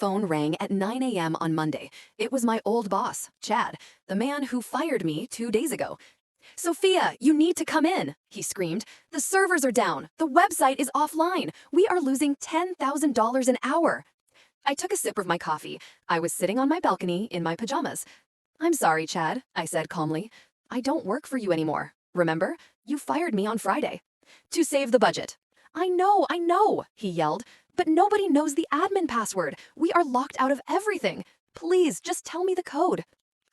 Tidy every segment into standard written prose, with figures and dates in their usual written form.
phone rang at 9 a.m. on Monday. It was my old boss, Chad, the man who fired me 2 days ago. "Sophia, you need to come in," he screamed. "The servers are down. The website is offline. We are losing $10,000 an hour." I took a sip of my coffee. I was sitting on my balcony in my pajamas. "I'm sorry, Chad," I said calmly. "I don't work for you anymore. Remember? You fired me on Friday." "To save the budget." I know, he yelled. "But nobody knows the admin password. We are locked out of everything. Please, just tell me the code."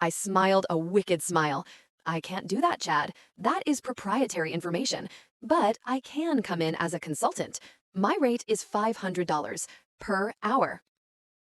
I smiled a wicked smile. "I can't do that, Chad. That is proprietary information. But I can come in as a consultant. My rate is $500 per hour."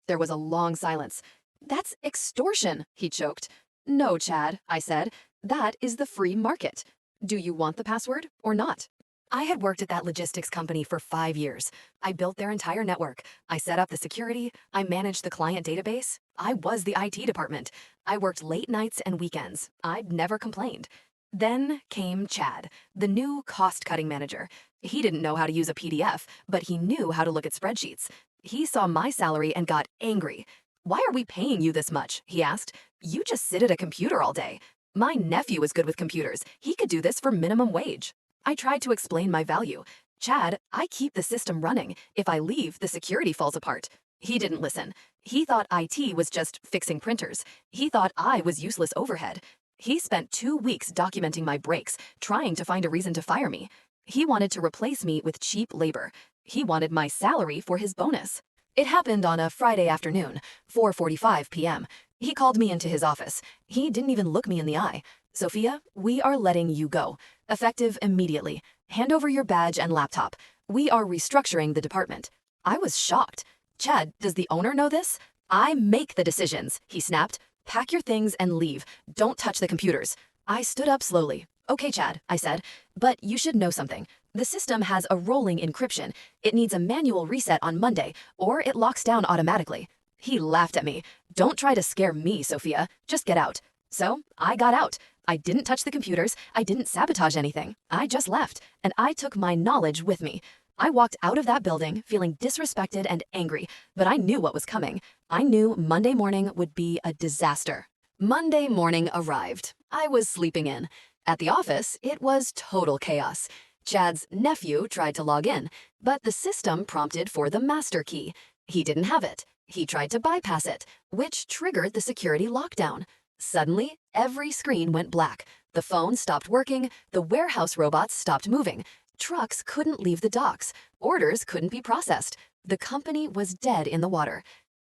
There was a long silence. "That's extortion," he choked. "No, Chad," I said. "That is the free market. Do you want the password or not?" I had worked at that logistics company for 5 years. I built their entire network. I set up the security. I managed the client database. I was the IT department. I worked late nights and weekends. I'd never complained. Then came Chad, the new cost-cutting manager. He didn't know how to use a PDF, but he knew how to look at spreadsheets. He saw my salary and got angry. "Why are we paying you this much?" he asked. "You just sit at a computer all day." My nephew is good with computers. He could do this for minimum wage. I tried to explain my value. "Chad, I keep the system running. If I leave, the security falls apart." He didn't listen. He thought IT was just fixing printers. He thought I was useless overhead. He spent 2 weeks documenting my breaks, trying to find a reason to fire me. He wanted to replace me with cheap labor. He wanted my salary for his bonus. It happened on a Friday afternoon, 4:45 p.m. He called me into his office. He didn't even look me in the eye. "Sophia, we are letting you go. Effective immediately. Hand over your badge and laptop. We are restructuring the department." I was shocked. "Chad, does the owner know this?" "I make the decisions," he snapped. "Pack your things and leave. Don't touch the computers." I stood up slowly. "Okay, Chad," I said, "but you should know something. The system has a rolling encryption. It needs a manual reset on Monday, or it locks down automatically." He laughed at me. "Don't try to scare me, Sophia. Just get out." So I got out. I didn't touch the computers. I didn't sabotage anything. I just left, and I took my knowledge with me. I walked out of that building feeling disrespected and angry, but I knew what was coming. I knew Monday morning would be a disaster. Monday morning arrived. I was sleeping in. At the office, it was total chaos. Chad's nephew tried to log in, but the system prompted for the master key. He didn't have it. He tried to bypass it, which triggered the security lockdown. Suddenly, every screen went black. The phone stopped working. The warehouse robots stopped moving. Trucks couldn't leave the docks. Orders couldn't be processed. The company was dead in the water.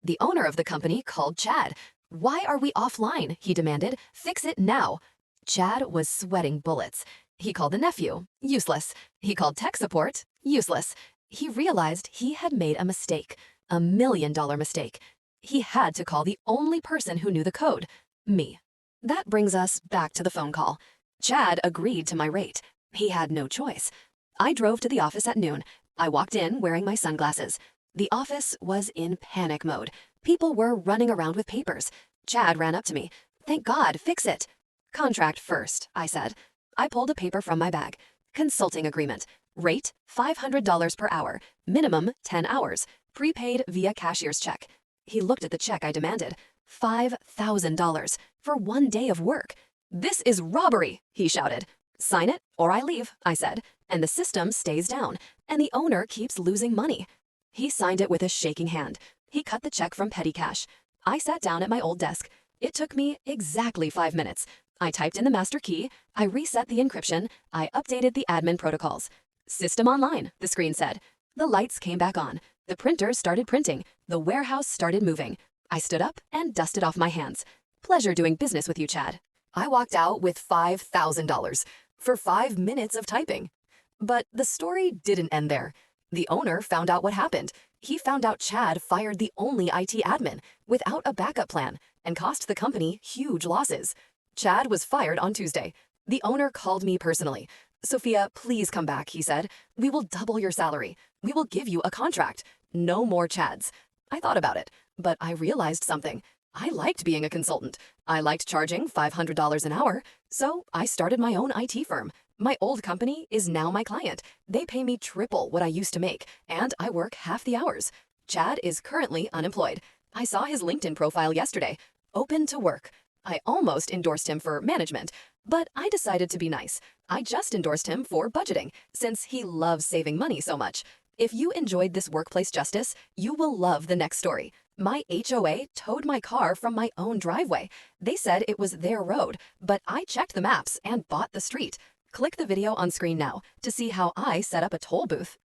The owner of the company called Chad. "Why are we offline?" he demanded. "Fix it now." Chad was sweating bullets. He called the nephew. Useless. He called tech support. Useless. He realized he had made a mistake. $1 million mistake. He had to call the only person who knew the code. Me. That brings us back to the phone call. Chad agreed to my rate. He had no choice. I drove to the office at noon. I walked in wearing my sunglasses. The office was in panic mode. People were running around with papers. Chad ran up to me. "Thank God, fix it." "Contract first," I said. I pulled a paper from my bag. Consulting agreement. Rate, $500 per hour. Minimum, 10 hours. Prepaid via cashier's check. He looked at the check I demanded. $5,000 for 1 day of work. "This is robbery," he shouted. "Sign it or I leave," I said, "and the system stays down, and the owner keeps losing money." He signed it with a shaking hand. He cut the check from petty cash. I sat down at my old desk. It took me exactly 5 minutes. I typed in the master key. I reset the encryption. I updated the admin protocols. "System online," the screen said. The lights came back on. The printers started printing. The warehouse started moving. I stood up and dusted off my hands. "Pleasure doing business with you, Chad." I walked out with $5,000 for 5 minutes of typing. But the story didn't end there. The owner found out what happened. He found out Chad fired the only IT admin without a backup plan and cost the company huge losses. Chad was fired on Tuesday. The owner called me personally. "Sophia, please come back," he said. "We will double your salary. We will give you a contract. No more Chads." I thought about it, but I realized something. I liked being a consultant. I liked charging $500 an hour, so I started my own IT firm. My old company is now my client. They pay me triple what I used to make, and I work half the hours. Chad is currently unemployed. I saw his LinkedIn profile yesterday. Open to work. I almost endorsed him for management, but I decided to be nice. I just endorsed him for budgeting, since he loves saving money so much. If you enjoyed this workplace justice, you will love the next story. My HOA towed my car from my own driveway. They said it was their road, but I checked the maps and bought the street. Click the video on screen now to see how I set up a toll booth.